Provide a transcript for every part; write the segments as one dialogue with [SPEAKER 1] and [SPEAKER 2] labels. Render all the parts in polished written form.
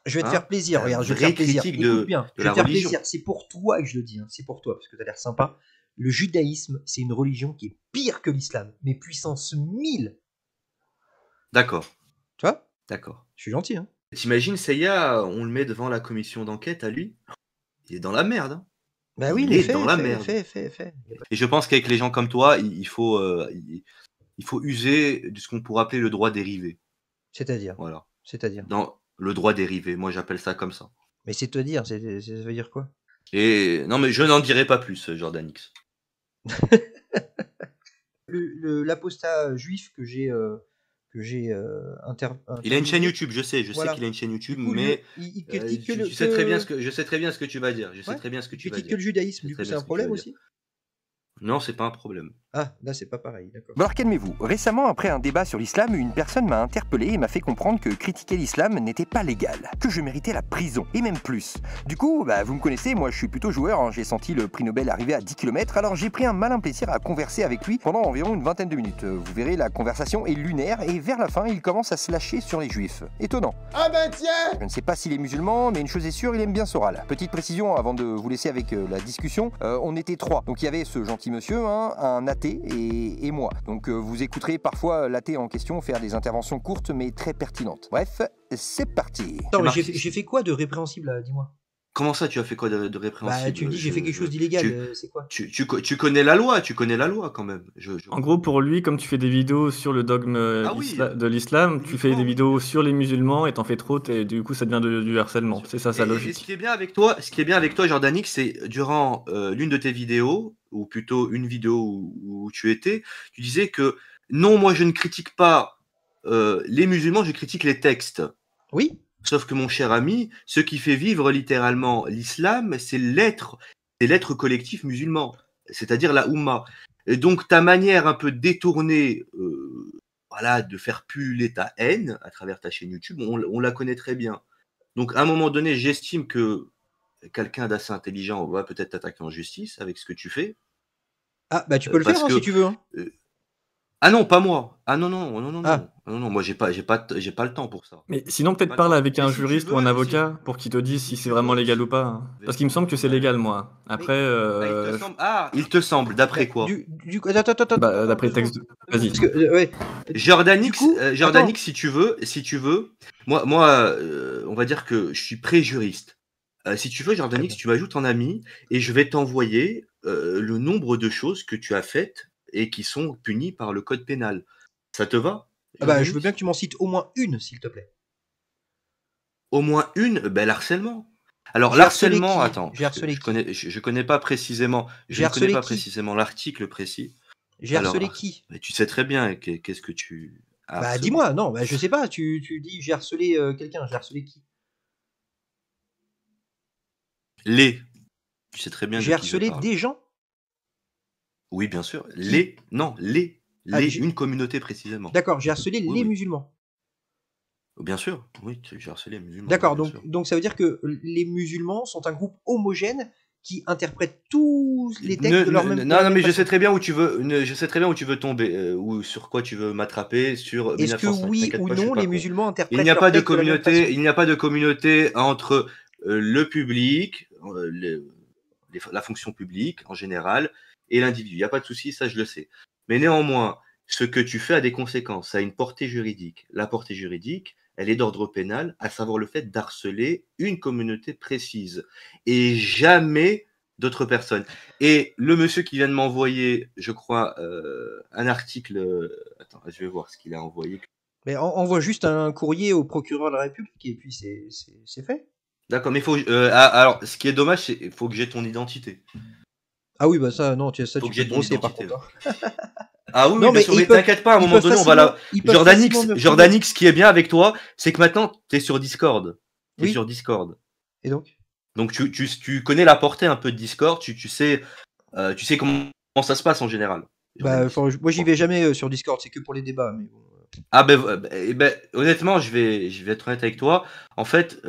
[SPEAKER 1] Je vais te faire plaisir,
[SPEAKER 2] La
[SPEAKER 1] regarde, je vais te
[SPEAKER 2] vraie
[SPEAKER 1] faire plaisir.
[SPEAKER 2] critique
[SPEAKER 1] Écoute bien,
[SPEAKER 2] de
[SPEAKER 1] je vais
[SPEAKER 2] la
[SPEAKER 1] te faire
[SPEAKER 2] religion.
[SPEAKER 1] plaisir. C'est pour toi que je le dis, hein. C'est pour toi, parce que tu as l'air sympa. Le judaïsme, c'est une religion qui est pire que l'islam, mais puissance 1000.
[SPEAKER 2] D'accord,
[SPEAKER 1] Tu vois?
[SPEAKER 2] d'accord.
[SPEAKER 1] Je suis gentil, hein.
[SPEAKER 2] T'imagines, Seiya, on le met devant la commission d'enquête à lui, il est dans la merde, hein.
[SPEAKER 1] Bah oui,
[SPEAKER 2] Il
[SPEAKER 1] mais
[SPEAKER 2] est dans
[SPEAKER 1] fais,
[SPEAKER 2] la
[SPEAKER 1] fais,
[SPEAKER 2] merde.
[SPEAKER 1] fais, fais, fais. Y a pas-
[SPEAKER 2] Et je pense qu'avec les gens comme toi, il faut user de ce qu'on pourrait appeler le droit dérivé.
[SPEAKER 1] C'est-à-dire,
[SPEAKER 2] Voilà.
[SPEAKER 1] c'est-à-dire.
[SPEAKER 2] Dans le droit dérivé, moi j'appelle ça comme ça.
[SPEAKER 1] Mais c'est-à-dire, ça veut dire quoi?
[SPEAKER 2] Et non, mais je n'en dirai pas plus, Jordan X.
[SPEAKER 1] L'apostat juif que j'ai
[SPEAKER 2] Il a une chaîne
[SPEAKER 1] interviewé,
[SPEAKER 2] YouTube, je sais
[SPEAKER 1] voilà.
[SPEAKER 2] qu'il a une chaîne YouTube,
[SPEAKER 1] Du coup, lui,
[SPEAKER 2] mais
[SPEAKER 1] il critique que le.
[SPEAKER 2] je sais très bien ce que tu vas dire. Je sais
[SPEAKER 1] Ouais,
[SPEAKER 2] très bien ce que
[SPEAKER 1] il
[SPEAKER 2] tu vas
[SPEAKER 1] critique
[SPEAKER 2] dire.
[SPEAKER 1] que le judaïsme.
[SPEAKER 2] Je sais
[SPEAKER 1] Du
[SPEAKER 2] très
[SPEAKER 1] coup, c'est
[SPEAKER 2] bien
[SPEAKER 1] un
[SPEAKER 2] ce que tu vas
[SPEAKER 1] problème
[SPEAKER 2] dire.
[SPEAKER 1] aussi?
[SPEAKER 2] Non, c'est pas un problème.
[SPEAKER 1] Ah, là, c'est pas pareil, d'accord.
[SPEAKER 3] Bon alors calmez-vous. Récemment, après un débat sur l'islam, une personne m'a interpellé et m'a fait comprendre que critiquer l'islam n'était pas légal, que je méritais la prison, et même plus. Du coup, vous me connaissez, moi je suis plutôt joueur, hein. J'ai senti le prix Nobel arriver à 10 km, alors j'ai pris un malin plaisir à converser avec lui pendant environ une vingtaine de minutes. Vous verrez, la conversation est lunaire, et vers la fin, il commence à se lâcher sur les juifs. Étonnant.
[SPEAKER 4] Ah ben tiens!
[SPEAKER 3] Je ne sais pas s'il est musulman, mais une chose est sûre, il aime bien Soral. Petite précision avant de vous laisser avec la discussion, on était 3. Donc il y avait ce gentil monsieur, hein, un athée et moi. Donc vous écouterez parfois l'athée en question faire des interventions courtes mais très pertinentes. Bref, c'est parti.
[SPEAKER 1] Attends, mais
[SPEAKER 2] Marxiste.
[SPEAKER 1] j'ai fait quoi de répréhensible, là, dis-moi?
[SPEAKER 2] Comment ça, tu as fait quoi de répréhensible?
[SPEAKER 1] Bah, tu me dis, j'ai fait quelque chose d'illégal, c'est quoi?
[SPEAKER 2] Tu connais la loi, quand même.
[SPEAKER 5] En gros, pour lui, comme tu fais des vidéos sur le dogme
[SPEAKER 2] Ah oui,
[SPEAKER 5] de l'islam, tu fais
[SPEAKER 2] uniquement,
[SPEAKER 5] des
[SPEAKER 2] oui.
[SPEAKER 5] vidéos sur les musulmans et t'en fais trop, et du coup, ça devient du harcèlement. C'est ça, sa
[SPEAKER 2] Et ce
[SPEAKER 5] logique.
[SPEAKER 2] qui est bien avec toi, Jordan X, c'est durant l'une de tes vidéos, ou plutôt une vidéo où tu étais, tu disais que non, moi je ne critique pas les musulmans, je critique les textes.
[SPEAKER 1] Oui?
[SPEAKER 2] Sauf que mon cher ami, ce qui fait vivre littéralement l'islam, c'est l'être collectif musulman, c'est-à-dire la Oumma. Et donc ta manière un peu détournée, voilà, de faire puller ta haine à travers ta chaîne YouTube, on la connaît très bien. Donc à un moment donné, j'estime que quelqu'un d'assez intelligent va peut-être t'attaquer en justice avec ce que tu fais.
[SPEAKER 1] Ah, bah, tu peux le
[SPEAKER 2] Parce
[SPEAKER 1] faire, hein,
[SPEAKER 2] que
[SPEAKER 1] si tu veux, hein.
[SPEAKER 2] Ah non, pas moi. Ah non, non, non, non,
[SPEAKER 1] Ah.
[SPEAKER 2] non. Non, non, moi j'ai pas le temps pour ça.
[SPEAKER 5] Mais sinon,
[SPEAKER 2] Pas
[SPEAKER 5] peut-être
[SPEAKER 2] le
[SPEAKER 5] parle
[SPEAKER 2] temps.
[SPEAKER 5] avec
[SPEAKER 2] Mais
[SPEAKER 5] un
[SPEAKER 2] si tu
[SPEAKER 5] juriste
[SPEAKER 2] veux,
[SPEAKER 5] ou un
[SPEAKER 2] si-
[SPEAKER 5] avocat pour qu'il te dise si
[SPEAKER 2] si
[SPEAKER 5] c'est
[SPEAKER 2] tu
[SPEAKER 5] vraiment
[SPEAKER 2] veux,
[SPEAKER 5] légal
[SPEAKER 2] si-
[SPEAKER 5] ou pas, hein. Parce qu'il me semble que c'est légal, moi. Après,
[SPEAKER 2] il te semble, d'après quoi?
[SPEAKER 1] Attends,
[SPEAKER 5] bah, d'après le
[SPEAKER 1] deux
[SPEAKER 5] texte.
[SPEAKER 1] secondes.
[SPEAKER 5] Vas-y.
[SPEAKER 1] Parce que, ouais.
[SPEAKER 2] Jordan
[SPEAKER 1] Du
[SPEAKER 2] X,
[SPEAKER 1] coup,
[SPEAKER 2] Jordan
[SPEAKER 1] attends.
[SPEAKER 2] X, si tu veux, moi, on va dire que je suis pré-juriste. Si tu veux, Jordan
[SPEAKER 1] Très
[SPEAKER 2] X,
[SPEAKER 1] bien.
[SPEAKER 2] tu m'ajoutes en ami et je vais t'envoyer le nombre de choses que tu as faites et qui sont punies par le code pénal. Ça te va?
[SPEAKER 1] Ah bah,
[SPEAKER 2] Jordan
[SPEAKER 1] je veux
[SPEAKER 2] X
[SPEAKER 1] bien que tu m'en cites au moins une, s'il te plaît.
[SPEAKER 2] Au moins une, ben l'harcèlement. Alors
[SPEAKER 1] J'ai harcelé
[SPEAKER 2] l'harcèlement,
[SPEAKER 1] qui?
[SPEAKER 2] attends,
[SPEAKER 1] J'ai
[SPEAKER 2] parce que
[SPEAKER 1] harcelé qui?
[SPEAKER 2] je connais pas précisément, je
[SPEAKER 1] J'ai
[SPEAKER 2] ne connais
[SPEAKER 1] harcelé
[SPEAKER 2] pas
[SPEAKER 1] qui?
[SPEAKER 2] précisément l'article précis.
[SPEAKER 1] J'ai harcelé
[SPEAKER 2] Alors,
[SPEAKER 1] qui?
[SPEAKER 2] mais tu sais très bien qu'est-ce que tu as
[SPEAKER 1] Bah,
[SPEAKER 2] harcelé.
[SPEAKER 1] dis-moi, non, bah, je sais pas, tu dis j'ai harcelé quelqu'un, j'ai harcelé qui?
[SPEAKER 2] Tu sais très bien de
[SPEAKER 1] J'ai
[SPEAKER 2] qui je
[SPEAKER 1] harcelé
[SPEAKER 2] parle.
[SPEAKER 1] des gens?
[SPEAKER 2] Oui, bien sûr.
[SPEAKER 1] Qui? Ah,
[SPEAKER 2] Une communauté précisément.
[SPEAKER 1] D'accord, j'ai harcelé
[SPEAKER 2] Oui,
[SPEAKER 1] les
[SPEAKER 2] oui.
[SPEAKER 1] musulmans.
[SPEAKER 2] Bien sûr, oui, j'ai harcelé les musulmans.
[SPEAKER 1] D'accord,
[SPEAKER 2] bien
[SPEAKER 1] donc,
[SPEAKER 2] sûr.
[SPEAKER 1] donc ça veut dire que les musulmans sont un groupe homogène qui interprète tous les textes
[SPEAKER 2] Ne-
[SPEAKER 1] de leur
[SPEAKER 2] ne-
[SPEAKER 1] même
[SPEAKER 2] non,
[SPEAKER 1] de la
[SPEAKER 2] non,
[SPEAKER 1] même
[SPEAKER 2] mais je
[SPEAKER 1] façon.
[SPEAKER 2] sais très bien où tu veux, je sais très bien où tu veux tomber, ou sur quoi tu veux m'attraper, sur
[SPEAKER 1] Est-ce que
[SPEAKER 2] 1905.
[SPEAKER 1] oui
[SPEAKER 2] T'inquiète
[SPEAKER 1] ou
[SPEAKER 2] pas, je suis
[SPEAKER 1] non,
[SPEAKER 2] pas
[SPEAKER 1] les
[SPEAKER 2] con.
[SPEAKER 1] musulmans
[SPEAKER 2] Il
[SPEAKER 1] interprètent
[SPEAKER 2] n'y a
[SPEAKER 1] leurs
[SPEAKER 2] pas de
[SPEAKER 1] textes de la même
[SPEAKER 2] communauté,
[SPEAKER 1] façon?
[SPEAKER 2] il n'y a pas de communauté entre le public, la fonction publique en général, et l'individu. Il n'y a pas de souci, ça je le sais. Mais néanmoins, ce que tu fais a des conséquences, ça a une portée juridique. La portée juridique, elle est d'ordre pénal, à savoir le fait d'harceler une communauté précise et jamais d'autres personnes. Et le monsieur qui vient de m'envoyer, je crois, un article. Attends, je vais voir ce qu'il a envoyé.
[SPEAKER 1] Mais envoie juste un courrier au procureur de la République et puis c'est fait.
[SPEAKER 2] D'accord, mais faut. Alors, ce qui est dommage, c'est qu'il faut que j'ai ton identité.
[SPEAKER 1] Ah oui, bah ça, non, ça
[SPEAKER 2] Faut
[SPEAKER 1] tu
[SPEAKER 2] que
[SPEAKER 1] peux
[SPEAKER 2] j'ai
[SPEAKER 1] te
[SPEAKER 2] ton
[SPEAKER 1] brosser par
[SPEAKER 2] identité.
[SPEAKER 1] contre. Hein.
[SPEAKER 2] Ah oui,
[SPEAKER 1] Non,
[SPEAKER 2] oui, bien
[SPEAKER 1] mais
[SPEAKER 2] sûr,
[SPEAKER 1] ils
[SPEAKER 2] mais
[SPEAKER 1] peuvent-
[SPEAKER 2] t'inquiète pas, à un
[SPEAKER 1] ils
[SPEAKER 2] moment
[SPEAKER 1] peuvent
[SPEAKER 2] donné, on va
[SPEAKER 1] facilement-
[SPEAKER 2] la.
[SPEAKER 1] ils peuvent
[SPEAKER 2] Jordan
[SPEAKER 1] facilement
[SPEAKER 2] X,
[SPEAKER 1] me
[SPEAKER 2] Jordan
[SPEAKER 1] trouver.
[SPEAKER 2] X, ce qui est bien avec toi, c'est que maintenant, t'es sur Discord. T'es
[SPEAKER 1] Oui.
[SPEAKER 2] sur Discord.
[SPEAKER 1] Et donc?
[SPEAKER 2] Donc tu connais la portée un peu de Discord, tu sais comment ça se passe en général.
[SPEAKER 1] Bah, moi j'y vais jamais sur Discord, c'est que pour les débats. Mais bon.
[SPEAKER 2] Ah honnêtement, je vais être honnête avec toi. En fait,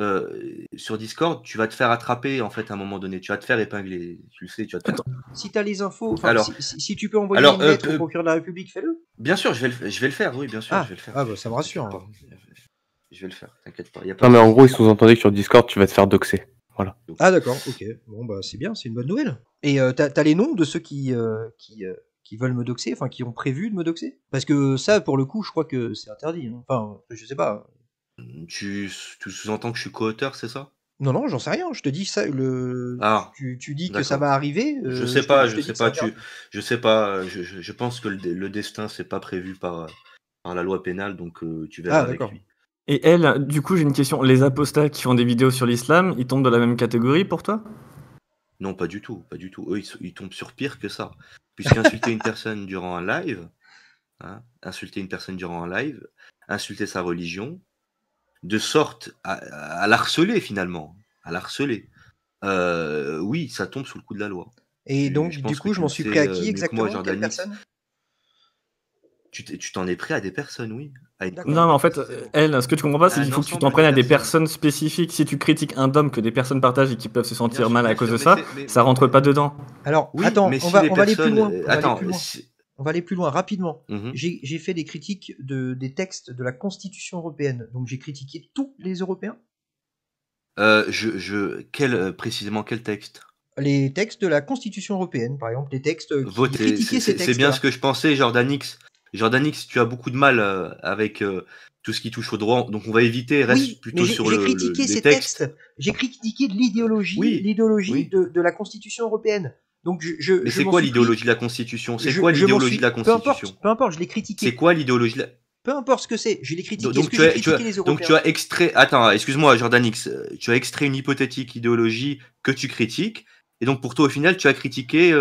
[SPEAKER 2] sur Discord, tu vas te faire attraper en fait à un moment donné. Tu vas te faire épingler. Tu le sais, tu vas te faire.
[SPEAKER 1] Si t'as les infos, enfin,
[SPEAKER 2] Alors-
[SPEAKER 1] si tu peux envoyer
[SPEAKER 2] alors,
[SPEAKER 1] une lettre au procureur de la République, fais-le.
[SPEAKER 2] Bien sûr, je vais le faire. Oui, bien sûr,
[SPEAKER 1] Ah,
[SPEAKER 2] je vais le faire.
[SPEAKER 1] ah bah ça me rassure.
[SPEAKER 2] T'inquiète pas. Je vais le faire, t'inquiète pas. Y a pas
[SPEAKER 4] Non,
[SPEAKER 2] de
[SPEAKER 4] mais en
[SPEAKER 2] souci.
[SPEAKER 4] gros, il sous-entendait que sur Discord, tu vas te faire doxer. Voilà.
[SPEAKER 1] Ah d'accord, ok. Bon bah c'est bien, c'est une bonne nouvelle. Et t'as les noms de ceux qui veulent me doxer, enfin qui ont prévu de me doxer? Parce que ça, pour le coup, je crois que c'est interdit. Hein. Enfin, je sais pas.
[SPEAKER 2] Tu sous-entends que je suis co-auteur, c'est ça?
[SPEAKER 1] Non, non, j'en sais rien. Je te dis ça.
[SPEAKER 2] Ah,
[SPEAKER 1] Tu dis que ça
[SPEAKER 2] d'accord.
[SPEAKER 1] va arriver.
[SPEAKER 2] Je
[SPEAKER 1] je
[SPEAKER 2] sais
[SPEAKER 1] te-
[SPEAKER 2] pas,
[SPEAKER 1] je
[SPEAKER 2] je
[SPEAKER 1] te dis
[SPEAKER 2] sais
[SPEAKER 1] que c'est
[SPEAKER 2] pas.
[SPEAKER 1] interdit.
[SPEAKER 2] Je sais pas. Je pense que le destin, c'est pas prévu par la loi pénale, donc tu verras
[SPEAKER 1] Ah
[SPEAKER 2] avec
[SPEAKER 1] d'accord.
[SPEAKER 2] lui.
[SPEAKER 5] Et elle, du coup, j'ai une question. Les apostats qui font des vidéos sur l'islam, ils tombent dans la même catégorie pour toi?
[SPEAKER 2] Non, pas du tout, pas du tout. Eux, ils tombent sur pire que ça. Puisqu'insulter une personne durant un live, hein, insulter sa religion, de sorte à l'harceler finalement, à l'harceler. Oui, ça tombe sous le coup de la loi.
[SPEAKER 1] Et donc,
[SPEAKER 2] Je
[SPEAKER 1] du
[SPEAKER 2] pense que
[SPEAKER 1] coup, je
[SPEAKER 2] tu
[SPEAKER 1] m'en
[SPEAKER 2] le
[SPEAKER 1] suis
[SPEAKER 2] sais
[SPEAKER 1] pris à qui
[SPEAKER 2] mieux que moi,
[SPEAKER 1] exactement? Quelle
[SPEAKER 2] Jordanix.
[SPEAKER 1] personne?
[SPEAKER 2] Tu t'en es pris à des personnes, oui. À une
[SPEAKER 1] D'accord.
[SPEAKER 5] Non, mais en fait,
[SPEAKER 2] précisément.
[SPEAKER 5] elle, ce que tu comprends pas, c'est
[SPEAKER 2] Un
[SPEAKER 5] qu'il faut que tu
[SPEAKER 2] ensemble
[SPEAKER 5] t'en
[SPEAKER 2] de
[SPEAKER 5] prennes à des
[SPEAKER 2] personnes.
[SPEAKER 5] personnes spécifiques. Si tu critiques un dom que des personnes partagent et qui peuvent se sentir
[SPEAKER 2] sûr,
[SPEAKER 5] mal à
[SPEAKER 2] bien
[SPEAKER 5] cause
[SPEAKER 2] sûr,
[SPEAKER 5] de
[SPEAKER 2] mais
[SPEAKER 5] ça,
[SPEAKER 2] c'est- mais-
[SPEAKER 5] ça rentre pas dedans.
[SPEAKER 1] Alors,
[SPEAKER 2] Oui,
[SPEAKER 1] attends,
[SPEAKER 2] mais
[SPEAKER 1] on
[SPEAKER 2] si
[SPEAKER 1] va
[SPEAKER 2] les
[SPEAKER 1] aller plus
[SPEAKER 2] personnes.
[SPEAKER 1] loin. On va aller
[SPEAKER 2] Attends,
[SPEAKER 1] plus loin. On va aller plus loin rapidement.
[SPEAKER 2] Mhm.
[SPEAKER 1] J'ai fait des critiques des textes de la Constitution européenne. Donc j'ai critiqué tous les Européens.
[SPEAKER 2] Précisément quel texte?
[SPEAKER 1] Les textes de la Constitution européenne, par exemple, les textes qui
[SPEAKER 2] Voter.
[SPEAKER 1] critiquaient ces
[SPEAKER 2] C'est
[SPEAKER 1] textes.
[SPEAKER 2] bien ce que je pensais, Jordanix. Jordanix, tu as beaucoup de mal avec tout ce qui touche au droit, donc on va éviter. Reste
[SPEAKER 1] Oui,
[SPEAKER 2] plutôt
[SPEAKER 1] mais
[SPEAKER 2] sur
[SPEAKER 1] j'ai critiqué
[SPEAKER 2] les
[SPEAKER 1] ces
[SPEAKER 2] textes.
[SPEAKER 1] textes. J'ai critiqué l'idéologie,
[SPEAKER 2] Oui,
[SPEAKER 1] l'idéologie
[SPEAKER 2] oui.
[SPEAKER 1] de la Constitution européenne. Donc
[SPEAKER 2] Mais
[SPEAKER 1] je
[SPEAKER 2] c'est
[SPEAKER 1] m'en
[SPEAKER 2] quoi
[SPEAKER 1] suis pris-
[SPEAKER 2] l'idéologie de la Constitution? C'est
[SPEAKER 1] je-
[SPEAKER 2] quoi
[SPEAKER 1] je m'en
[SPEAKER 2] l'idéologie
[SPEAKER 1] suis-
[SPEAKER 2] de la Constitution?
[SPEAKER 1] Peu importe, je l'ai
[SPEAKER 2] C'est
[SPEAKER 1] critiqué.
[SPEAKER 2] quoi l'idéologie de la...
[SPEAKER 1] Peu importe ce que c'est, je l'ai critiqué. Est-ce
[SPEAKER 2] Donc
[SPEAKER 1] que
[SPEAKER 2] tu
[SPEAKER 1] j'ai
[SPEAKER 2] as,
[SPEAKER 1] critiqué les
[SPEAKER 2] donc
[SPEAKER 1] Européens?
[SPEAKER 2] tu as extrait. Attends, excuse-moi, Jordanix. Tu as extrait une hypothétique idéologie que tu critiques, et donc pour toi, au final, tu as critiqué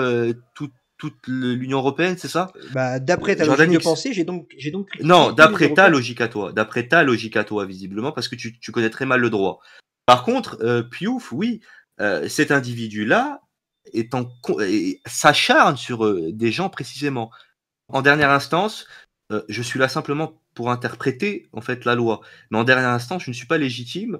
[SPEAKER 2] toute l'Union européenne, c'est ça?
[SPEAKER 1] Bah, d'après ta logique de
[SPEAKER 2] Jordanix.
[SPEAKER 1] pensée, j'ai donc critiqué
[SPEAKER 2] Non,
[SPEAKER 1] tous les
[SPEAKER 2] d'après ta
[SPEAKER 1] Européens.
[SPEAKER 2] logique à toi. D'après ta logique à toi, visiblement, parce que tu connais très mal le droit. Par contre, Piouf, oui, cet individu-là s'acharne sur des gens précisément. En dernière instance, je suis là simplement pour interpréter en fait la loi. Mais en dernière instance, je ne suis pas légitime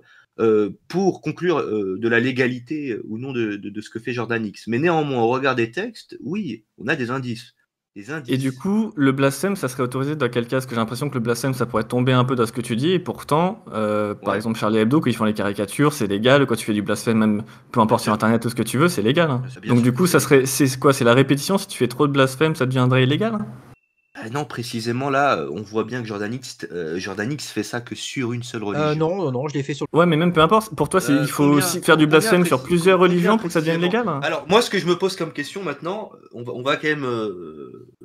[SPEAKER 2] pour conclure de la légalité ou non de ce que fait Jordanix. Mais néanmoins, au regard des textes, oui, on a des indices. Des indices.
[SPEAKER 5] Et du coup, le blasphème, ça serait autorisé dans quel cas? Parce que j'ai l'impression que le blasphème, ça pourrait tomber un peu dans ce que tu dis. Et pourtant, par
[SPEAKER 2] Ouais.
[SPEAKER 5] exemple, Charlie Hebdo, quand ils font les caricatures, c'est légal. Quand tu fais du blasphème, même peu importe
[SPEAKER 2] Bien
[SPEAKER 5] sur
[SPEAKER 2] sûr.
[SPEAKER 5] Internet ou ce que tu veux, c'est légal. Hein.
[SPEAKER 2] Bien
[SPEAKER 5] Donc
[SPEAKER 2] sûr.
[SPEAKER 5] du coup, ça serait, c'est quoi? C'est la répétition. Si tu fais trop de blasphème, ça deviendrait illégal? Hein.
[SPEAKER 2] Non, précisément là, on voit bien que Jordanix fait ça que sur une seule religion.
[SPEAKER 1] Non, je l'ai fait sur.
[SPEAKER 5] Ouais, mais même peu importe. Pour toi, il faut aussi faire du blasphème sur plusieurs religions pour que ça devienne légal. Hein.
[SPEAKER 2] Alors, moi, ce que je me pose comme question maintenant, on va quand même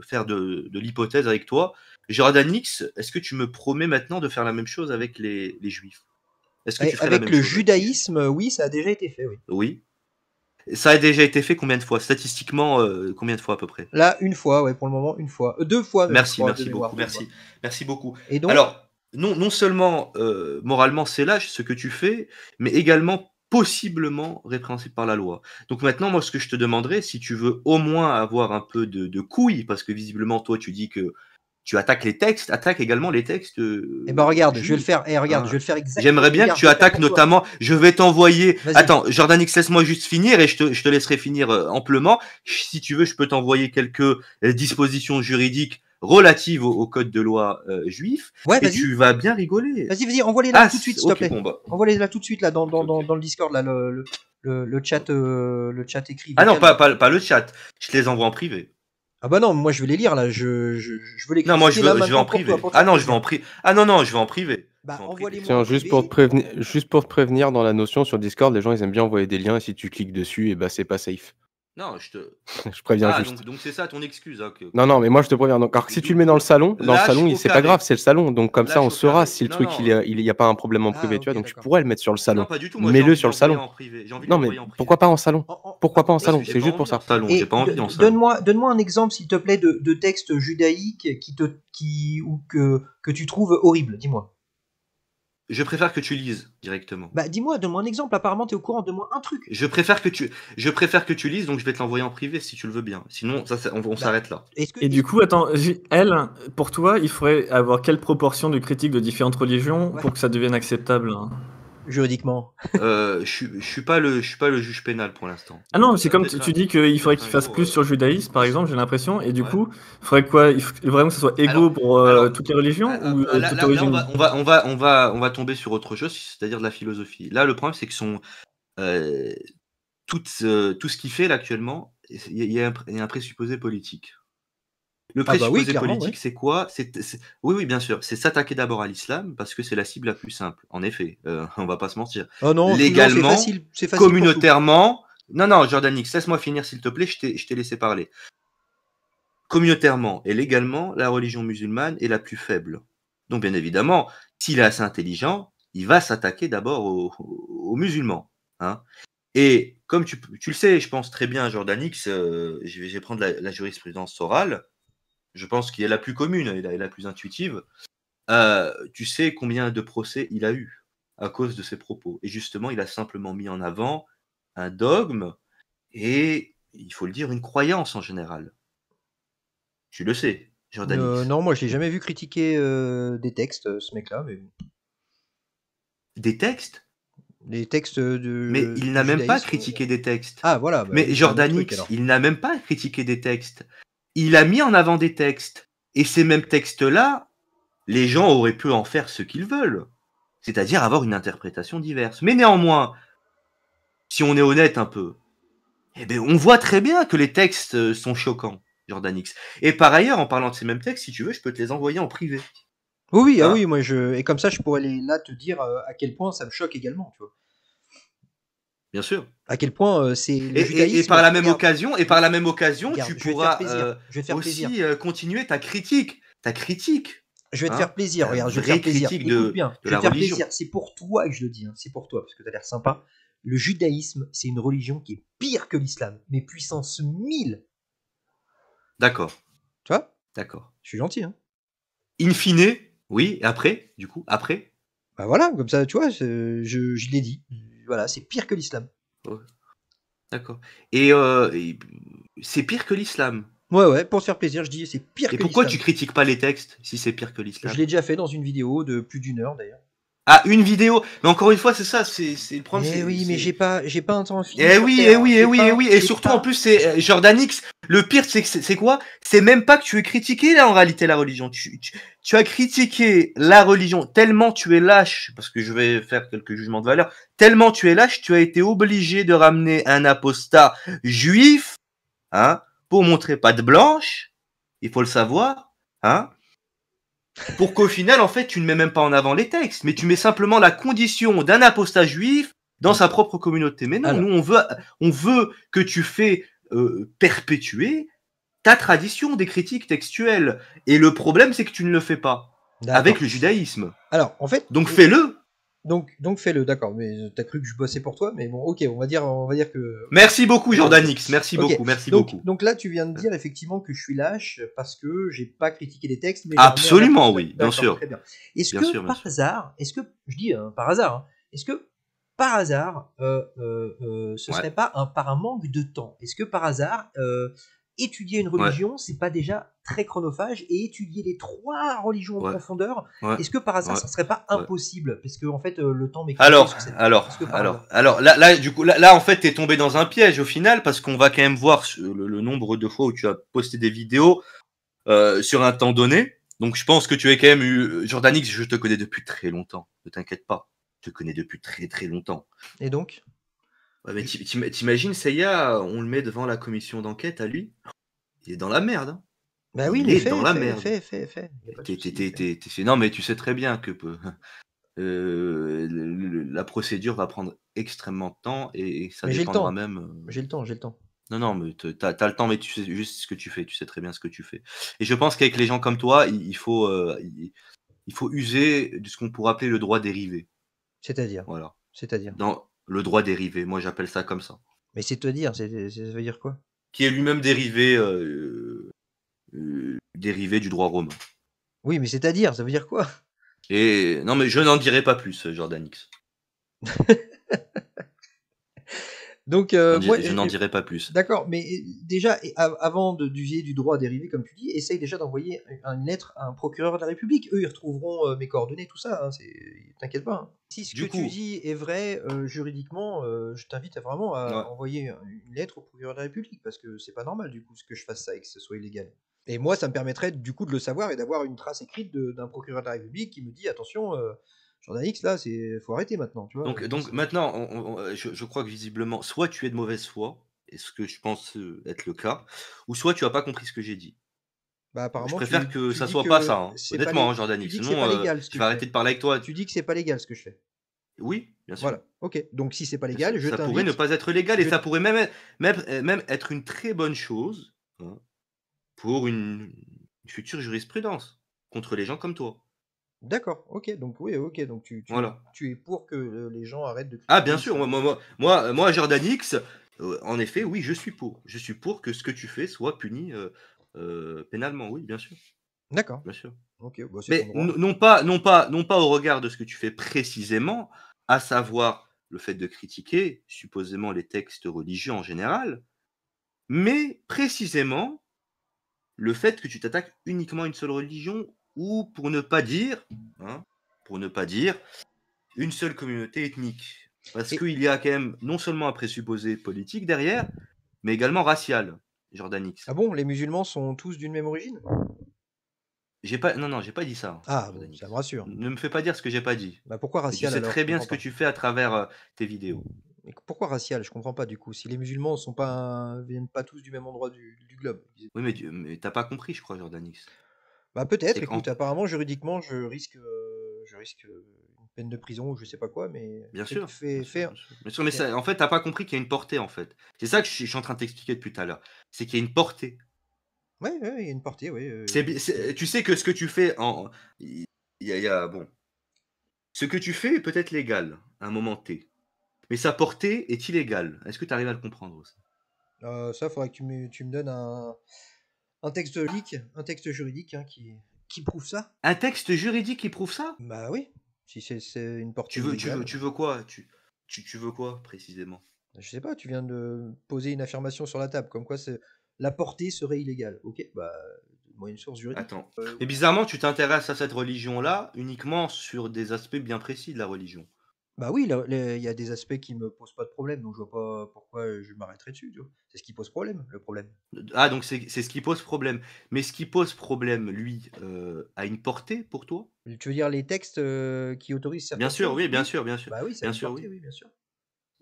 [SPEAKER 2] faire de l'hypothèse avec toi. Jordanix, est-ce que tu me promets maintenant de faire la même chose avec les juifs? Est-ce que tu ferais la
[SPEAKER 1] Avec
[SPEAKER 2] même
[SPEAKER 1] le
[SPEAKER 2] chose
[SPEAKER 1] judaïsme, oui, ça a déjà été fait, oui.
[SPEAKER 2] Oui. Ça a déjà été fait combien de fois? Statistiquement, combien de fois à peu près?
[SPEAKER 1] Là, une fois, ouais, pour le moment, une fois. 2 fois, même, je
[SPEAKER 2] Merci,
[SPEAKER 1] crois, de
[SPEAKER 2] merci
[SPEAKER 1] mémoire,
[SPEAKER 2] beaucoup,
[SPEAKER 1] 2 fois.
[SPEAKER 2] merci beaucoup.
[SPEAKER 1] Et donc,
[SPEAKER 2] Alors, non seulement moralement c'est lâche ce que tu fais, mais également possiblement répréhensible par la loi. Donc maintenant, moi, ce que je te demanderais, si tu veux au moins avoir un peu de couilles, parce que visiblement, toi, tu dis que tu attaques les textes, attaque également les textes.
[SPEAKER 1] eh ben regarde, je vais le
[SPEAKER 2] juifs.
[SPEAKER 1] faire. Regarde,
[SPEAKER 2] Ah.
[SPEAKER 1] je vais le faire exactement.
[SPEAKER 2] J'aimerais bien que
[SPEAKER 1] Regarde,
[SPEAKER 2] tu
[SPEAKER 1] je vais le faire
[SPEAKER 2] attaques
[SPEAKER 1] pour toi.
[SPEAKER 2] notamment. Je vais t'envoyer.
[SPEAKER 1] Vas-y.
[SPEAKER 2] Attends, Jordanix, laisse-moi juste finir et je te laisserai finir amplement. Si tu veux, je peux t'envoyer quelques dispositions juridiques relatives au code de loi juif.
[SPEAKER 1] Ouais,
[SPEAKER 2] Et
[SPEAKER 1] vas-y.
[SPEAKER 2] tu vas bien rigoler.
[SPEAKER 1] Vas-y, envoie-les là tout de suite, s'il te
[SPEAKER 2] ok,
[SPEAKER 1] plaît.
[SPEAKER 2] bon, bah.
[SPEAKER 1] Envoie-les là tout de suite, là, dans
[SPEAKER 2] Ok.
[SPEAKER 1] le Discord, là, le chat écrit.
[SPEAKER 2] Ah non,
[SPEAKER 1] vocal.
[SPEAKER 2] pas le chat. Je te les envoie en privé.
[SPEAKER 1] Ah bah non, moi je vais les lire là, je veux les
[SPEAKER 2] Non, moi je
[SPEAKER 1] critiquer là
[SPEAKER 2] veux
[SPEAKER 1] maintenant
[SPEAKER 2] en
[SPEAKER 1] pour
[SPEAKER 2] privé.
[SPEAKER 1] toi, pour te
[SPEAKER 2] Ah
[SPEAKER 1] faire
[SPEAKER 2] non, je vais
[SPEAKER 1] plaisir.
[SPEAKER 2] en privé. Ah non, je vais en privé.
[SPEAKER 1] Bah
[SPEAKER 2] Je vais en privé.
[SPEAKER 1] envoie-les-moi
[SPEAKER 4] Tiens,
[SPEAKER 1] en
[SPEAKER 4] juste
[SPEAKER 1] privé.
[SPEAKER 4] pour te prévenir dans la notion sur Discord, les gens ils aiment bien envoyer des liens et si tu cliques dessus, et bah c'est pas safe.
[SPEAKER 2] Non, je te.
[SPEAKER 4] Je préviens
[SPEAKER 2] Ah,
[SPEAKER 4] juste.
[SPEAKER 2] donc c'est ça ton excuse. Ok, ok.
[SPEAKER 4] Non, mais moi je te préviens. Donc, alors, si tu le mets dans le salon,
[SPEAKER 2] Lâche au
[SPEAKER 4] c'est pas
[SPEAKER 2] carré.
[SPEAKER 4] grave, c'est le salon. Donc comme ça,
[SPEAKER 2] Lâche
[SPEAKER 4] on
[SPEAKER 2] au
[SPEAKER 4] saura
[SPEAKER 2] carré.
[SPEAKER 4] si le
[SPEAKER 2] Non,
[SPEAKER 4] truc
[SPEAKER 2] non.
[SPEAKER 4] il y a pas un problème en privé,
[SPEAKER 1] Ah,
[SPEAKER 4] tu vois.
[SPEAKER 1] ok,
[SPEAKER 4] Donc tu
[SPEAKER 1] d'accord.
[SPEAKER 4] pourrais le mettre sur le salon.
[SPEAKER 2] Non, pas du tout. Moi,
[SPEAKER 4] Mets-le
[SPEAKER 2] j'ai
[SPEAKER 4] sur le
[SPEAKER 2] envie d'envoyer
[SPEAKER 4] salon.
[SPEAKER 2] en privé. J'ai envie
[SPEAKER 4] Non, mais
[SPEAKER 2] d'envoyer en privé.
[SPEAKER 4] pourquoi pas en salon? Pourquoi pas en
[SPEAKER 2] Parce
[SPEAKER 4] salon?
[SPEAKER 2] que j'ai
[SPEAKER 4] C'est
[SPEAKER 2] pas
[SPEAKER 4] juste
[SPEAKER 2] envie
[SPEAKER 4] pour ça.
[SPEAKER 2] en salon.
[SPEAKER 1] Et
[SPEAKER 2] J'ai pas envie en salon.
[SPEAKER 1] donne-moi un exemple, s'il te plaît, de texte judaïque que tu trouves horrible, dis-moi.
[SPEAKER 2] Je préfère que tu lises directement.
[SPEAKER 1] Bah donne-moi un exemple, apparemment t'es au courant, donne-moi un truc.
[SPEAKER 2] Je préfère que tu lises, donc je vais te l'envoyer en privé si tu le veux bien. Sinon, on s'arrête là.
[SPEAKER 5] Et du coup, attends, elle, pour toi, il faudrait avoir quelle proportion de critiques de différentes religions
[SPEAKER 1] Ouais.
[SPEAKER 5] pour que ça devienne acceptable? Hein?
[SPEAKER 1] juridiquement?
[SPEAKER 2] Je suis pas le juge pénal pour l'instant.
[SPEAKER 5] Ah non, c'est comme
[SPEAKER 2] Peut-être
[SPEAKER 5] tu dis qu'il faudrait qu'il fasse plus sur le judaïsme, par exemple, j'ai l'impression, et du coup, il faudrait quoi? Il faut vraiment que ce soit égaux pour toutes les religions ou
[SPEAKER 2] là,
[SPEAKER 5] toute
[SPEAKER 2] là, là,
[SPEAKER 5] origine?
[SPEAKER 2] on va tomber sur autre chose, c'est-à-dire de la philosophie. Là, le problème, c'est que tout ce qu'il fait là actuellement, il y a un présupposé politique. Le
[SPEAKER 1] Ah bah oui,
[SPEAKER 2] présupposé
[SPEAKER 1] clairement,
[SPEAKER 2] politique,
[SPEAKER 1] ouais.
[SPEAKER 2] c'est quoi? Oui, oui, bien sûr, c'est s'attaquer d'abord à l'islam parce que c'est la cible la plus simple. En effet, on va pas se mentir.
[SPEAKER 1] Oh non, non, c'est
[SPEAKER 2] Légalement,
[SPEAKER 1] facile pour tout.
[SPEAKER 2] communautairement, non, Jordan X, laisse-moi finir s'il te plaît, je t'ai laissé parler. Communautairement et légalement, la religion musulmane est la plus faible. Donc, bien évidemment, s'il est assez intelligent, il va s'attaquer d'abord aux musulmans. Hein. Et comme tu le sais, je pense très bien, Jordan X, je vais prendre la jurisprudence orale, je pense qu'il est la plus commune et la plus intuitive. Tu sais combien de procès il a eu à cause de ses propos. Et justement, il a simplement mis en avant un dogme et, il faut le dire, une croyance en général. Tu le sais, Jordan X.
[SPEAKER 1] Non, moi je l'ai jamais vu critiquer des textes, ce mec-là, mais
[SPEAKER 2] Des textes?
[SPEAKER 1] les textes
[SPEAKER 2] Mais il
[SPEAKER 1] du
[SPEAKER 2] n'a même pas
[SPEAKER 1] judaïsme.
[SPEAKER 2] critiqué des textes.
[SPEAKER 1] Ah voilà, bah
[SPEAKER 2] Mais
[SPEAKER 1] oui, c'est un autre
[SPEAKER 2] Jordan
[SPEAKER 1] truc
[SPEAKER 2] X,
[SPEAKER 1] alors.
[SPEAKER 2] il n'a même pas critiqué des textes. Il a mis en avant des textes. Et ces mêmes textes-là, les gens auraient pu en faire ce qu'ils veulent. C'est-à-dire avoir une interprétation diverse. Mais néanmoins, si on est honnête un peu, eh ben, on voit très bien que les textes sont choquants, Jordan X. Et par ailleurs, en parlant de ces mêmes textes, si tu veux, je peux te les envoyer en privé.
[SPEAKER 1] Oui, ah
[SPEAKER 2] Hein.
[SPEAKER 1] oui, moi et comme ça je pourrais là te dire à quel point ça me choque également, tu vois.
[SPEAKER 2] Bien sûr.
[SPEAKER 1] À quel point c'est le
[SPEAKER 2] Et
[SPEAKER 1] judaïsme.
[SPEAKER 2] par la même
[SPEAKER 1] regarde,
[SPEAKER 2] occasion,
[SPEAKER 1] regarde,
[SPEAKER 2] tu
[SPEAKER 1] je vais te faire
[SPEAKER 2] pourras
[SPEAKER 1] plaisir. Je vais te faire plaisir.
[SPEAKER 2] aussi continuer ta critique.
[SPEAKER 1] Je vais te
[SPEAKER 2] Hein,
[SPEAKER 1] faire plaisir,
[SPEAKER 2] ta
[SPEAKER 1] regarde, je vais te faire
[SPEAKER 2] vraie
[SPEAKER 1] plaisir.
[SPEAKER 2] critique
[SPEAKER 1] Écoute
[SPEAKER 2] de
[SPEAKER 1] bien, je vais
[SPEAKER 2] la
[SPEAKER 1] te faire
[SPEAKER 2] religion.
[SPEAKER 1] plaisir. C'est pour toi que je le dis, hein. C'est pour toi, parce que tu as l'air sympa. Le judaïsme, c'est une religion qui est pire que l'islam, mais puissance 1000.
[SPEAKER 2] D'accord,
[SPEAKER 1] Tu vois?
[SPEAKER 2] d'accord.
[SPEAKER 1] Je suis gentil, hein.
[SPEAKER 2] In fine, oui, et après, du coup, après,
[SPEAKER 1] Bah voilà, comme ça, tu vois, je l'ai dit. Voilà, c'est pire que l'islam.
[SPEAKER 2] ouais, d'accord. Et c'est pire que l'islam.
[SPEAKER 1] Ouais, pour te faire plaisir, je dis c'est pire
[SPEAKER 2] Et
[SPEAKER 1] que
[SPEAKER 2] pourquoi
[SPEAKER 1] l'islam.
[SPEAKER 2] tu critiques pas les textes si c'est pire que
[SPEAKER 1] Je
[SPEAKER 2] l'islam?
[SPEAKER 1] l'ai déjà fait dans une vidéo de plus d'1 heure d'ailleurs.
[SPEAKER 2] Ah, une vidéo. Mais encore une fois, c'est ça, c'est le problème.
[SPEAKER 1] Eh oui, mais j'ai pas un temps infini.
[SPEAKER 2] Eh
[SPEAKER 1] sur
[SPEAKER 2] oui,
[SPEAKER 1] Terre,
[SPEAKER 2] eh oui,
[SPEAKER 1] j'ai
[SPEAKER 2] eh oui,
[SPEAKER 1] pas-
[SPEAKER 2] eh oui. Et
[SPEAKER 1] j'ai
[SPEAKER 2] surtout,
[SPEAKER 1] pas-
[SPEAKER 2] en plus, c'est Jordan X. Le pire, c'est quoi? C'est même pas que tu es critiqué, là, en réalité, la religion. Tu as critiqué la religion tellement tu es lâche, parce que je vais faire quelques jugements de valeur, tellement tu es lâche, tu as été obligé de ramener un apostat juif, hein, pour montrer patte blanche. Il faut le savoir, hein. Pour qu'au final, en fait, tu ne mets même pas en avant les textes, mais tu mets simplement la condition d'un apostat juif dans sa propre communauté. Mais non,
[SPEAKER 1] Alors.
[SPEAKER 2] nous, on veut que tu fais perpétuer ta tradition des critiques textuelles. Et le problème, c'est que tu ne le fais pas avec le judaïsme.
[SPEAKER 1] Alors, en fait.
[SPEAKER 2] Donc fais-le.
[SPEAKER 1] Donc fais-le, d'accord. Mais t'as cru que je bossais pour toi, mais bon, ok, on va dire que.
[SPEAKER 2] Merci beaucoup, Jordan X. Merci
[SPEAKER 1] Ok.
[SPEAKER 2] beaucoup, merci beaucoup.
[SPEAKER 1] Donc là, tu viens de dire effectivement que je suis lâche parce que j'ai pas critiqué les textes. Mais
[SPEAKER 2] Absolument, oui, bien
[SPEAKER 1] d'accord,
[SPEAKER 2] sûr.
[SPEAKER 1] Très bien. Est-ce
[SPEAKER 2] Bien
[SPEAKER 1] que
[SPEAKER 2] sûr, bien
[SPEAKER 1] par
[SPEAKER 2] sûr.
[SPEAKER 1] hasard, par hasard, hein, est-ce que par hasard, ce serait pas par un manque de temps? Est-ce que par hasard, étudier une religion, c'est pas déjà très chronophage, et étudier les 3 religions en profondeur, est-ce que par hasard ça serait pas impossible, parce que en fait le temps m'est
[SPEAKER 2] alors là du coup là en fait t'es tombé dans un piège au final, parce qu'on va quand même voir le nombre de fois où tu as posté des vidéos sur un temps donné. Donc je pense que tu as quand même eu Jordan X, je te connais depuis très longtemps, ne t'inquiète pas, je te connais depuis très très longtemps.
[SPEAKER 1] Et donc
[SPEAKER 2] mais t'imagines, Seiya, on le met devant la commission d'enquête à lui, il est dans la merde. Hein.
[SPEAKER 1] Bah oui,
[SPEAKER 2] il
[SPEAKER 1] mais
[SPEAKER 2] est dans la merde.
[SPEAKER 1] Fait.
[SPEAKER 2] Non, mais tu sais très bien que la procédure va prendre extrêmement de temps, et ça dépendra même.
[SPEAKER 1] J'ai le temps.
[SPEAKER 2] Non, mais t'as le temps, mais tu sais juste ce que tu fais. Tu sais très bien ce que tu fais. Et je pense qu'avec les gens comme toi, il faut user de ce qu'on pourrait appeler le droit dérivé.
[SPEAKER 1] C'est-à-dire.
[SPEAKER 2] Voilà.
[SPEAKER 1] C'est-à-dire.
[SPEAKER 2] Dans le droit dérivé, moi j'appelle ça comme ça.
[SPEAKER 1] Mais c'est-à-dire, ça veut dire quoi?
[SPEAKER 2] Qui est lui-même dérivé du droit romain.
[SPEAKER 1] Oui, mais c'est-à-dire, ça veut dire quoi?
[SPEAKER 2] Et non, mais je n'en dirai pas plus, Jordan X.
[SPEAKER 1] Donc, moi,
[SPEAKER 2] Je n'en dirai pas plus.
[SPEAKER 1] d'accord, mais déjà, avant d'user du droit dérivé, comme tu dis, essaye déjà d'envoyer une lettre à un procureur de la République. Eux, ils retrouveront mes coordonnées, tout ça. Hein, t'inquiète pas. Hein. Si ce
[SPEAKER 2] Du
[SPEAKER 1] que tu
[SPEAKER 2] coup,
[SPEAKER 1] dis est vrai juridiquement, je t'invite vraiment à
[SPEAKER 2] ouais.
[SPEAKER 1] envoyer une lettre au procureur de la République, parce que c'est pas normal, du coup, que je fasse ça et que ce soit illégal. Et moi, ça me permettrait, du coup, de le savoir et d'avoir une trace écrite d'un procureur de la République qui me dit, attention, Jordan X, là, faut arrêter maintenant, tu vois.
[SPEAKER 2] Donc maintenant, je crois que visiblement, soit tu es de mauvaise foi, et ce que je pense être le cas, ou soit tu n'as pas compris ce que j'ai dit.
[SPEAKER 1] Bah,
[SPEAKER 2] Je
[SPEAKER 1] apparemment,
[SPEAKER 2] préfère que
[SPEAKER 1] tu
[SPEAKER 2] ça
[SPEAKER 1] dis
[SPEAKER 2] soit pas
[SPEAKER 1] que
[SPEAKER 2] ça, hein.
[SPEAKER 1] c'est pas
[SPEAKER 2] Honnêtement, hein, Jordan
[SPEAKER 1] tu
[SPEAKER 2] X.
[SPEAKER 1] dis que c'est
[SPEAKER 2] Sinon,
[SPEAKER 1] pas légal ce
[SPEAKER 2] je
[SPEAKER 1] que
[SPEAKER 2] vais
[SPEAKER 1] je
[SPEAKER 2] arrêter
[SPEAKER 1] fais.
[SPEAKER 2] de parler avec toi.
[SPEAKER 1] Tu dis que c'est pas légal ce que je fais.
[SPEAKER 2] Oui, bien sûr.
[SPEAKER 1] Voilà, ok. Donc si c'est pas
[SPEAKER 2] Bien
[SPEAKER 1] légal,
[SPEAKER 2] sûr.
[SPEAKER 1] je
[SPEAKER 2] Ça pourrait ne
[SPEAKER 1] t'invite.
[SPEAKER 2] pas être légal et
[SPEAKER 1] je-
[SPEAKER 2] ça pourrait même être une très bonne chose, hein, pour une future jurisprudence contre les gens comme toi.
[SPEAKER 1] D'accord, ok. Donc oui, ok. Donc
[SPEAKER 2] Voilà.
[SPEAKER 1] tu es pour que les gens arrêtent de
[SPEAKER 2] Ah,
[SPEAKER 1] critiquer
[SPEAKER 2] bien sûr,
[SPEAKER 1] l'islam.
[SPEAKER 2] moi, Jordan X, en effet, oui, je suis pour. Je suis pour que ce que tu fais soit puni pénalement, oui, bien sûr.
[SPEAKER 1] D'accord.
[SPEAKER 2] Bien sûr.
[SPEAKER 1] Ok, bah, c'est ton
[SPEAKER 2] Mais
[SPEAKER 1] droit.
[SPEAKER 2] non pas au regard de ce que tu fais précisément, à savoir le fait de critiquer supposément les textes religieux en général, mais précisément le fait que tu t'attaques uniquement à une seule religion ou hein, pour ne pas dire une seule communauté ethnique. Parce
[SPEAKER 1] Et
[SPEAKER 2] qu'il y a quand même non seulement un présupposé politique derrière, mais également racial, Jordan X.
[SPEAKER 1] ah bon, les musulmans sont tous d'une même origine?
[SPEAKER 2] Non, j'ai pas dit ça,
[SPEAKER 1] Ah
[SPEAKER 2] Jordan
[SPEAKER 1] bon, ça
[SPEAKER 2] X.
[SPEAKER 1] me rassure.
[SPEAKER 2] Ne me fais pas dire ce que j'ai pas dit.
[SPEAKER 1] Bah pourquoi
[SPEAKER 2] Et tu
[SPEAKER 1] racial
[SPEAKER 2] sais
[SPEAKER 1] alors?
[SPEAKER 2] très
[SPEAKER 1] Je
[SPEAKER 2] bien
[SPEAKER 1] comprends
[SPEAKER 2] ce que
[SPEAKER 1] pas.
[SPEAKER 2] tu fais à travers tes vidéos.
[SPEAKER 1] Mais pourquoi racial? Je comprends pas du coup. Si les musulmans viennent pas tous du même endroit du globe.
[SPEAKER 2] Oui, mais t'as pas compris, je crois, Jordan X.
[SPEAKER 1] Bah peut-être,
[SPEAKER 2] C'est
[SPEAKER 1] écoute,
[SPEAKER 2] quand.
[SPEAKER 1] apparemment juridiquement je risque une peine de prison ou je sais pas quoi, mais
[SPEAKER 2] Bien
[SPEAKER 1] fais,
[SPEAKER 2] sûr,
[SPEAKER 1] fais,
[SPEAKER 2] bien sûr,
[SPEAKER 1] fais-
[SPEAKER 2] bien sûr. Bien sûr, mais en fait, t'as pas compris qu'il y a une portée, en fait. C'est ça que je suis en train de t'expliquer depuis tout à l'heure. C'est qu'il y a une portée.
[SPEAKER 1] Ouais, il y a une portée, oui.
[SPEAKER 2] Tu sais que ce que tu fais bon. Ce que tu fais est peut-être légal à un moment T, mais sa portée est illégale. Est-ce que tu arrives à le comprendre aussi?
[SPEAKER 1] Ça, faudrait que tu me donnes un texte juridique hein, qui prouve ça.
[SPEAKER 2] Un texte juridique qui prouve ça?
[SPEAKER 1] Bah oui, si c'est une portée
[SPEAKER 2] Tu
[SPEAKER 1] illégale.
[SPEAKER 2] veux quoi? Tu veux quoi précisément?
[SPEAKER 1] Je sais pas, tu viens de poser une affirmation sur la table, comme quoi la portée serait illégale. Ok, bah, moi une source juridique.
[SPEAKER 2] Attends. Et bizarrement, tu t'intéresses à cette religion-là uniquement sur des aspects bien précis de la religion.
[SPEAKER 1] Bah oui, il y a des aspects qui me posent pas de problème, donc je vois pas pourquoi je m'arrêterais dessus, tu vois. C'est ce qui pose problème, le problème.
[SPEAKER 2] Ah, donc c'est ce qui pose problème. Mais ce qui pose problème, lui, a une portée pour toi?
[SPEAKER 1] Tu veux dire les textes qui autorisent
[SPEAKER 2] Bien
[SPEAKER 1] certaines
[SPEAKER 2] sûr,
[SPEAKER 1] choses?
[SPEAKER 2] oui, bien
[SPEAKER 1] Oui.
[SPEAKER 2] sûr, bien sûr.
[SPEAKER 1] Bah oui, ça a
[SPEAKER 2] Bien
[SPEAKER 1] une
[SPEAKER 2] sûr,
[SPEAKER 1] portée,
[SPEAKER 2] oui.
[SPEAKER 1] oui, bien sûr.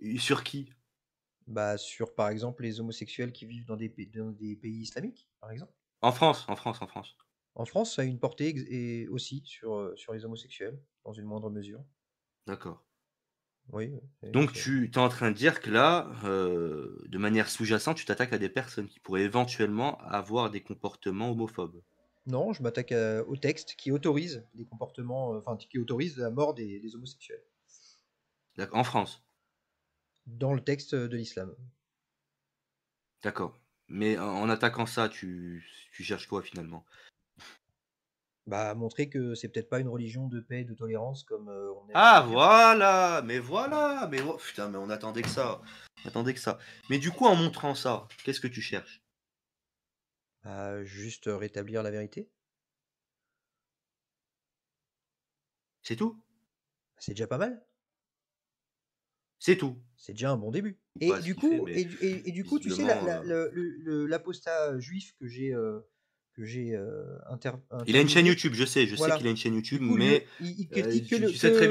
[SPEAKER 2] Et sur qui?
[SPEAKER 1] Bah sur par exemple les homosexuels qui vivent dans des pays islamiques, par exemple.
[SPEAKER 2] En France, en France, en France.
[SPEAKER 1] En France, ça a une portée et aussi sur les homosexuels, dans une moindre mesure.
[SPEAKER 2] D'accord.
[SPEAKER 1] Oui.
[SPEAKER 2] Donc tu es en train de dire que là, de manière sous-jacente, tu t'attaques à des personnes qui pourraient éventuellement avoir des comportements homophobes.
[SPEAKER 1] Non, je m'attaque au texte qui autorise les comportements, enfin qui autorise la mort des homosexuels.
[SPEAKER 2] D'accord. En France.
[SPEAKER 1] Dans le texte de l'islam.
[SPEAKER 2] D'accord. Mais en attaquant ça, tu cherches quoi finalement?
[SPEAKER 1] Bah montrer que c'est peut-être pas une religion de paix et de tolérance comme on aime
[SPEAKER 2] Ah
[SPEAKER 1] dire.
[SPEAKER 2] voilà, putain, mais on attendait que ça. On attendait que ça. Mais du coup, en montrant ça, qu'est-ce que tu cherches?
[SPEAKER 1] Juste rétablir la vérité.
[SPEAKER 2] C'est tout?
[SPEAKER 1] C'est déjà pas mal.
[SPEAKER 2] C'est tout.
[SPEAKER 1] C'est déjà un bon début.
[SPEAKER 2] Ou
[SPEAKER 1] Et
[SPEAKER 2] pas ce
[SPEAKER 1] du
[SPEAKER 2] qu'il fait,
[SPEAKER 1] coup,
[SPEAKER 2] mais
[SPEAKER 1] et du coup, tu sais,
[SPEAKER 2] visiblement,
[SPEAKER 1] l'apostat juif que j'ai
[SPEAKER 2] il a une chaîne
[SPEAKER 1] interviewé,
[SPEAKER 2] YouTube, je sais
[SPEAKER 1] voilà.
[SPEAKER 2] qu'il a une chaîne YouTube,
[SPEAKER 1] Du coup, lui,
[SPEAKER 2] mais
[SPEAKER 1] il critique que
[SPEAKER 2] je sais très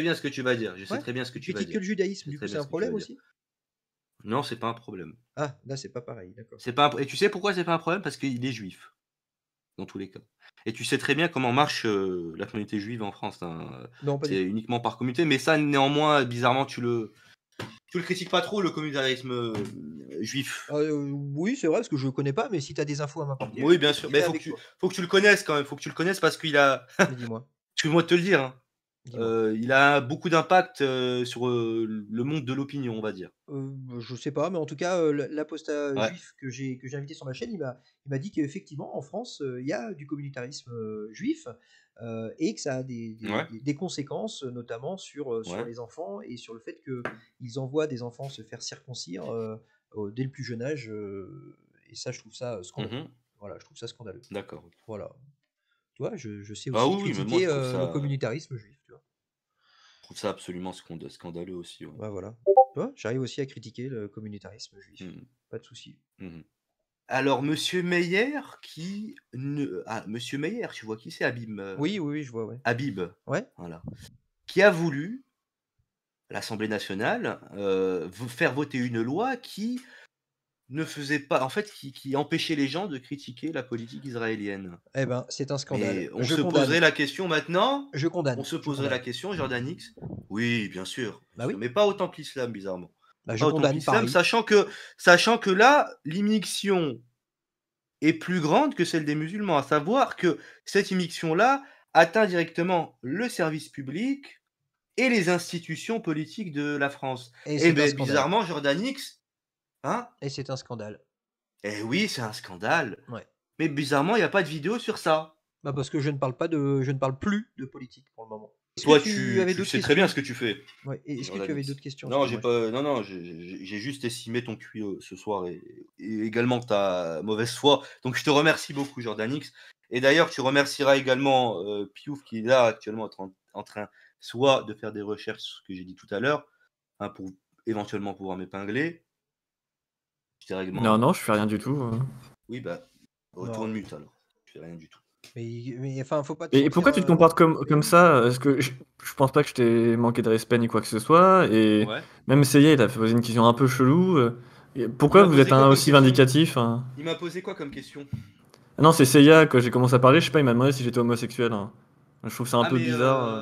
[SPEAKER 2] bien ce que tu vas dire. Je sais
[SPEAKER 1] ouais,
[SPEAKER 2] très bien ce que
[SPEAKER 1] il
[SPEAKER 2] tu vas
[SPEAKER 1] critique
[SPEAKER 2] dire.
[SPEAKER 1] que le judaïsme.
[SPEAKER 2] Je sais
[SPEAKER 1] Du
[SPEAKER 2] très
[SPEAKER 1] coup, c'est
[SPEAKER 2] bien
[SPEAKER 1] un
[SPEAKER 2] ce que tu vas
[SPEAKER 1] problème
[SPEAKER 2] dire.
[SPEAKER 1] aussi.
[SPEAKER 2] Non, c'est pas un problème.
[SPEAKER 1] Ah, là, c'est pas pareil, d'accord.
[SPEAKER 2] Et tu sais pourquoi c'est pas un problème? Parce qu'il est juif, dans tous les cas. Et tu sais très bien comment marche la communauté juive en France, hein.
[SPEAKER 1] Non, pas du
[SPEAKER 2] C'est
[SPEAKER 1] tout.
[SPEAKER 2] uniquement par communauté, mais ça, néanmoins, bizarrement, tu le critiques pas trop, le communautarisme juif.
[SPEAKER 1] Oui, c'est vrai, parce que je le connais pas, mais si tu as des infos à m'apporter,
[SPEAKER 2] Oui,
[SPEAKER 1] je peux
[SPEAKER 2] bien sûr.
[SPEAKER 1] discuter
[SPEAKER 2] Mais
[SPEAKER 1] avec toi.
[SPEAKER 2] faut que tu le connaisses quand même. Faut que tu le connaisses parce qu'il a.
[SPEAKER 1] Mais dis-moi,
[SPEAKER 2] Excuse-moi de te le dire, hein.
[SPEAKER 1] dis-moi.
[SPEAKER 2] Il a beaucoup d'impact sur le monde de l'opinion, on va dire.
[SPEAKER 1] Je sais pas, mais en tout cas, l'apostat
[SPEAKER 2] Ouais.
[SPEAKER 1] juif que j'ai invité sur ma chaîne, il m'a dit qu'effectivement, en France, il y a du communautarisme juif, et que ça a des
[SPEAKER 2] Ouais.
[SPEAKER 1] des conséquences, notamment sur
[SPEAKER 2] Ouais.
[SPEAKER 1] les enfants et sur le fait qu'ils envoient des enfants se faire circoncire, dès le plus jeune âge, et ça je trouve ça, scandaleux.
[SPEAKER 2] Mhm.
[SPEAKER 1] Voilà, je trouve ça scandaleux.
[SPEAKER 2] D'accord.
[SPEAKER 1] Voilà. Tu vois, je sais
[SPEAKER 2] Ah
[SPEAKER 1] aussi
[SPEAKER 2] oui, mais moi
[SPEAKER 1] critiquer,
[SPEAKER 2] je trouve
[SPEAKER 1] le
[SPEAKER 2] ça,
[SPEAKER 1] communautarisme juif, tu vois?
[SPEAKER 2] absolument scandaleux aussi. Ouais.
[SPEAKER 1] Ouais, voilà. Tu vois, j'arrive aussi à critiquer le communautarisme juif.
[SPEAKER 2] Mhm.
[SPEAKER 1] Pas de souci.
[SPEAKER 2] Mhm. Alors, Monsieur Meyer, qui ne... Ah, Monsieur Meyer, tu vois qui c'est, Habib
[SPEAKER 1] Oui, oui, oui, je vois, ouais.
[SPEAKER 2] Habib,
[SPEAKER 1] Ouais?
[SPEAKER 2] voilà. Qui a voulu, à l'Assemblée nationale, faire voter une loi qui ne faisait pas, en fait, qui empêchait les gens de critiquer la politique israélienne.
[SPEAKER 1] Eh ben, c'est un scandale.
[SPEAKER 2] Mais on
[SPEAKER 1] Je
[SPEAKER 2] se poserait
[SPEAKER 1] condamne.
[SPEAKER 2] la question maintenant,
[SPEAKER 1] Je condamne.
[SPEAKER 2] on se
[SPEAKER 1] Je
[SPEAKER 2] poserait la
[SPEAKER 1] condamne.
[SPEAKER 2] question, Jordan X. Oui, bien sûr,
[SPEAKER 1] Bah oui.
[SPEAKER 2] mais pas autant que l'islam, bizarrement.
[SPEAKER 1] Bah, je
[SPEAKER 2] Pas autant que
[SPEAKER 1] condamne,
[SPEAKER 2] l'islam,
[SPEAKER 1] pareil.
[SPEAKER 2] sachant que là, l'immixtion est plus grande que celle des musulmans, à savoir que cette immixtion-là atteint directement le service public et les institutions politiques de la France.
[SPEAKER 1] Et
[SPEAKER 2] Et
[SPEAKER 1] c'est un
[SPEAKER 2] bien,
[SPEAKER 1] scandale.
[SPEAKER 2] bizarrement, Jordan X, hein?
[SPEAKER 1] Et c'est un scandale.
[SPEAKER 2] Eh oui, c'est un scandale.
[SPEAKER 1] Ouais.
[SPEAKER 2] Mais bizarrement, il n'y a pas de vidéo sur ça.
[SPEAKER 1] Bah, parce que je ne parle plus de politique pour le moment. Est-ce
[SPEAKER 2] Toi,
[SPEAKER 1] que tu avais
[SPEAKER 2] tu
[SPEAKER 1] d'autres
[SPEAKER 2] sais très bien ce
[SPEAKER 1] questions?
[SPEAKER 2] que tu fais,
[SPEAKER 1] Ouais. Et est-ce que
[SPEAKER 2] Jordan
[SPEAKER 1] tu avais
[SPEAKER 2] X.
[SPEAKER 1] d'autres questions?
[SPEAKER 2] Non, j'ai
[SPEAKER 1] Excuse-moi.
[SPEAKER 2] pas, non, j'ai juste estimé ton QI ce soir et également ta mauvaise foi. Donc, je te remercie beaucoup, Jordan X. Et d'ailleurs, tu remercieras également Piouf qui est là actuellement en train soit de faire des recherches sur ce que j'ai dit tout à l'heure, hein, pour éventuellement pouvoir m'épingler. Je t'ai règlement.
[SPEAKER 5] Non, je fais rien du tout.
[SPEAKER 2] Oui, bah, retourne
[SPEAKER 1] Non.
[SPEAKER 2] mute alors. Je fais rien du tout.
[SPEAKER 1] Mais enfin, faut pas te
[SPEAKER 5] Et
[SPEAKER 1] sentir.
[SPEAKER 5] pourquoi tu te comportes comme ça? Est-ce que je pense pas que je t'ai manqué de respect ni quoi que ce soit. Et
[SPEAKER 2] Ouais.
[SPEAKER 5] même Seyé, il a posé une question un peu chelou. Et
[SPEAKER 2] Il
[SPEAKER 5] pourquoi
[SPEAKER 2] m'a
[SPEAKER 5] vous
[SPEAKER 2] posé
[SPEAKER 5] êtes
[SPEAKER 2] quoi comme
[SPEAKER 5] aussi
[SPEAKER 2] question
[SPEAKER 5] vindicatif, hein?
[SPEAKER 2] Il m'a posé quoi comme question?
[SPEAKER 5] Ah non, c'est Seiya, quand j'ai commencé à parler, je sais pas, il m'a demandé si j'étais homosexuel, hein. Je trouve ça un
[SPEAKER 2] Ah,
[SPEAKER 5] peu
[SPEAKER 2] mais
[SPEAKER 5] bizarre.